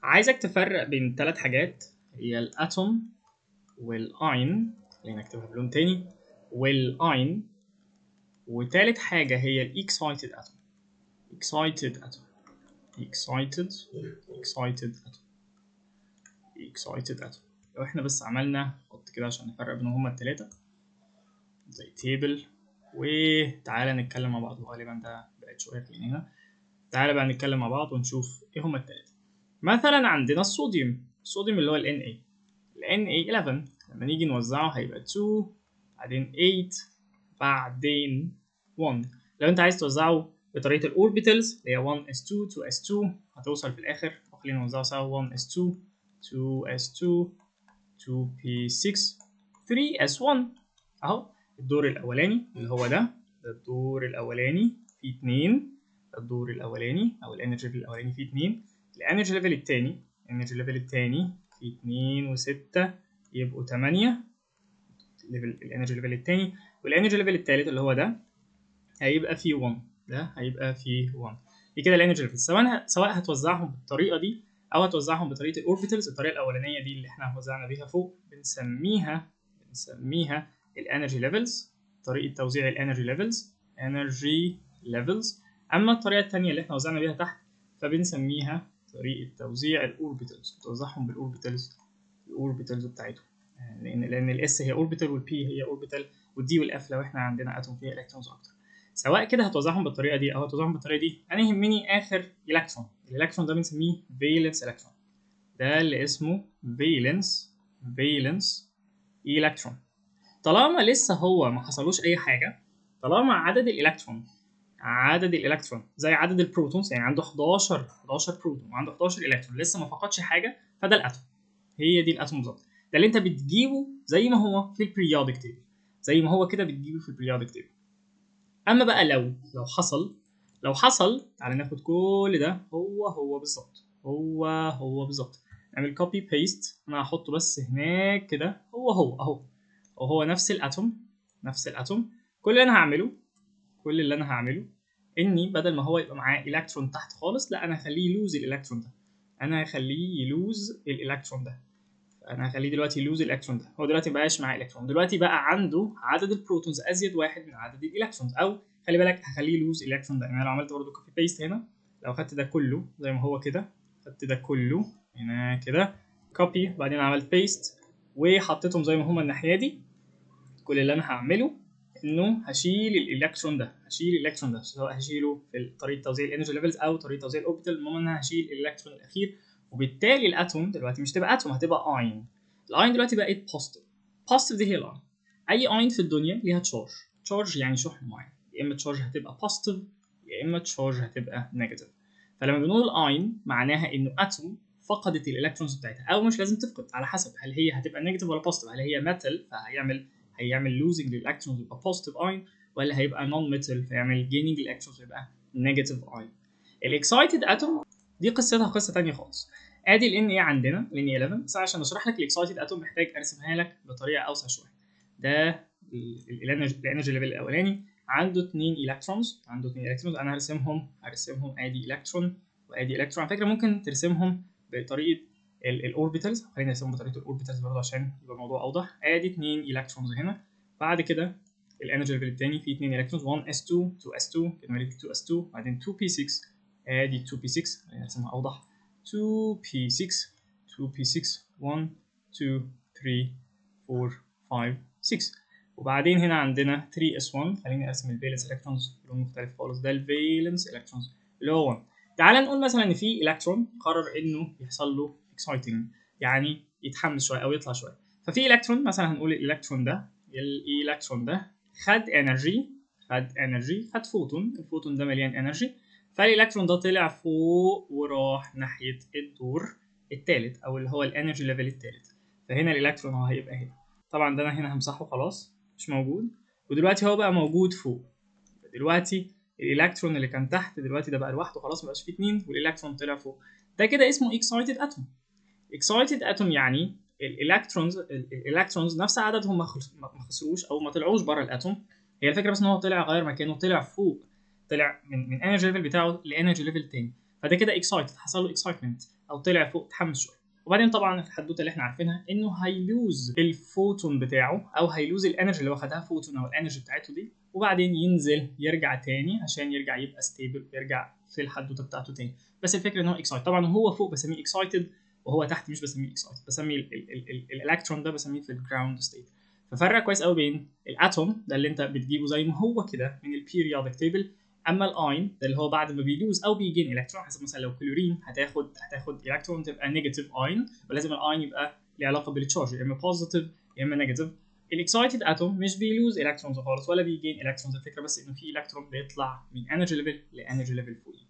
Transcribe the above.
عايزك تفرق بين 3 حاجات، هي الاتوم والاين، خلينا نكتبها بلون تاني، والاين، وتالت حاجة هي الاكسايتد اتوم. excited atom excited atom. لو احنا بس عملنا نحط كده عشان نفرق بينهم هما التلاتة زي تيبل، وتعالى نتكلم مع بعض. غالبا ده بقت شوية هنا. تعالى بقى نتكلم مع بعض ونشوف ايه هما التلاتة. مثلا عندنا الصوديوم اللي هو ال Na. ال Na 11 لما نيجي نوزعه هيبقى 2 بعدين 8 بعدين 1. لو انت عايز توزعه بطريقة الاوربيتالز اللي هي 1s2 2s2 هتوصل في الاخر، خلينا نوزعه سوا 1s2 2s2 2p6 3s1 اهو. الدور الاولاني اللي هو ده الدور الاولاني فيه 2، الدور الاولاني او الانرجي ليفل الاولاني فيه 2. الانرجي ليفل الثاني فيه 2 و6 يبقوا 8 الانرجي ليفل الثاني. والانرجي ليفل الثالث اللي هو ده هيبقى فيه 1. ده هيبقى فيه 1. دي كده الانرجي ليفل. سواء هتوزعهم بالطريقه دي او هتوزعهم بطريقه الاوربيتالز. الطريقه الاولانيه دي اللي احنا وزعنا بيها فوق بنسميها الانرجي ليفلز، طريقه توزيع الانرجي ليفلز. اما الطريقه الثانيه اللي احنا وزعنا بيها تحت فبنسميها طريقه توزيع الاوربيتالز، توزعهم بالاوربيتالز بتاعتهم، لان الاس هي اوربيتال والبي هي اوربيتال والدي والاف لو احنا عندنا اتوم فيها الكترونز اكتر. سواء كده هتوزعهم بالطريقه دي او هتوزعهم بالطريقه دي، انا يهمني اخر الكترون. الالكترون ده بنسميه فالنس الكترون، ده اللي اسمه فالنس الكترون. طالما لسه هو ما حصلوش اي حاجه، طالما عدد الالكترون زي عدد البروتونز، يعني عنده 11 بروتون وعنده 11 الكترون لسه ما فقدش حاجه، فده الاتوم. هي دي الاتوم بالظبط. ده اللي انت بتجيبه زي ما هو في البريودك تيبل، زي ما هو كده بتجيبه في البريودك تيبل. اما بقى لو حصل تعالى ناخد كل ده هو بالظبط، نعمل كوبي بيست. انا هحطه بس هناك كده هو اهو نفس الاتوم. كل اللي انا هعمله اني بدل ما هو يبقى معاه الكترون تحت خالص، لا انا هخليه يلوز الالكترون ده. انا هخليه دلوقتي يلوز الالكترون ده. هو دلوقتي مبقاش معاه الكترون، دلوقتي بقى عنده عدد البروتونز ازيد واحد من عدد الالكترونز. او خلي بالك هخليه يلوز الالكترون ده. يعني لو عملت برضه كوبي بيست هنا، لو خدت ده كله زي ما هو كده، خدت ده كله هنا كده كوبي بعدين عملت بيست وحطيتهم زي ما هما الناحيه دي، كل اللي انا هعمله انه هشيل الالكترون ده، سواء هشيله في طريقه توزيع الانرجي ليفلز او طريقه توزيع الاوربيتال. المهم ان انا هشيل الالكترون الاخير، وبالتالي الاتوم دلوقتي مش تبقى اتوم، هتبقى اين. الاين دلوقتي بقت بوزيتيف دي هي الاين. اي اين في الدنيا ليها تشارج يعني شحن معين، يا اما تشارج هتبقى بوزيتيف يا اما تشارج هتبقى نيجاتيف. فلما بنقول الاين معناها انه اتوم فقدت الالكترونز بتاعتها، او مش لازم تفقد، على حسب هل هي هتبقى نيجاتيف ولا بوزيتيف. هل هي ميتال فهيعمل لوزنج للالكترونز يبقى بوزيتيف اين، ولا هيبقى نون ميتال فيعمل جيننج للالكترونز يبقى نيجاتيف اين. الاكسايتد اتوم دي قصتها قصه ثانيه خالص. ادي ال Na عندنا ال Na 11، بس عشان اشرح لك الاكسايتد اتوم محتاج ارسمها لك بطريقه اوسع شويه. ده الانرجي ليفل الاولاني عنده 2 الكترونز، انا هرسمهم ادي الكترون وادي الكترون. على فكره ممكن ترسمهم بطريقه الاوربيتالز، خلينا نرسمهم بطريقه الاوربيتالز برضه عشان يبقى الموضوع اوضح. ادي 2 الكترونز هنا. بعد كده الانرجي ليفل الثاني فيه 2 الكترونز 1s2 2s2 كده 2s2 بعدين 2p6. ادي 2p6 خلينا نرسمها اوضح 2p6 1 2 3 4 5 6. وبعدين هنا عندنا 3s1. خليني ارسم الفالنس الكترونز بلون مختلف خالص، ده الفالنس الكترونز اللي هو 1. تعال نقول مثلا ان في الكترون قرر انه يحصل له اكسايتنج، يعني يتحمس شويه او يطلع شويه. ففي الكترون مثلا هنقول الالكترون ده خد انرجي، خد فوتون. الفوتون ده مليان انرجي، فالالكترون ده طلع فوق وراح ناحيه الدور الثالث او اللي هو الانرجي ليفل الثالث. فهنا الالكترون هو هيبقى هنا. طبعا ده انا هنا همسحه خلاص مش موجود، ودلوقتي هو بقى موجود فوق. دلوقتي الالكترون اللي كان تحت دلوقتي ده بقى لوحده خلاص، مبقاش فيه 2 والالكترون طلع فوق. ده كده اسمه اكسايتد اتوم. يعني الالكترونز نفس عددهم ما خسروش او ما طلعوش بره الاتوم. هي الفكره بس ان هو طلع غير مكانه، طلع فوق، طلع من انرجي ليفل بتاعه لانرجي ليفل تاني. فده كده اكسايتد، حصل له اكسايتمنت او طلع فوق، اتحمس شويه. وبعدين طبعا الحدوته اللي احنا عارفينها انه هيلوز الفوتون بتاعه او هيلوز الانرجي اللي هو خدها فوتون او الانرجي بتاعته دي، وبعدين ينزل يرجع تاني عشان يرجع يبقى ستيبل ويرجع في الحدوته بتاعته تاني. بس الفكره ان هو اكسايتد، طبعا هو فوق بسميه اكسايتد وهو تحت مش بسميه اكسايتد، بسمي الالكترون ده بسميه في الجراوند ستيت. ففرق كويس قوي بين الاتوم ده اللي انت بتجيبه زي ما هو كده من البيريودك تيبل، اما الاين ده اللي هو بعد ما بيلوز او بيجين الكترون، حسب مثلا لو كلورين هتاخد الكترون تبقى نيجاتيف اين، ولازم الاين يبقى له علاقه بالتشارج، يا اما بوزيتيف يا اما نيجاتيف. الاكسايتد اتوم مش بيلوز الكترونز خالص ولا بيجين الكترونز، الفكره بس انه في الكترون بيطلع من انرجي ليفل لانرجي ليفل فوقيه.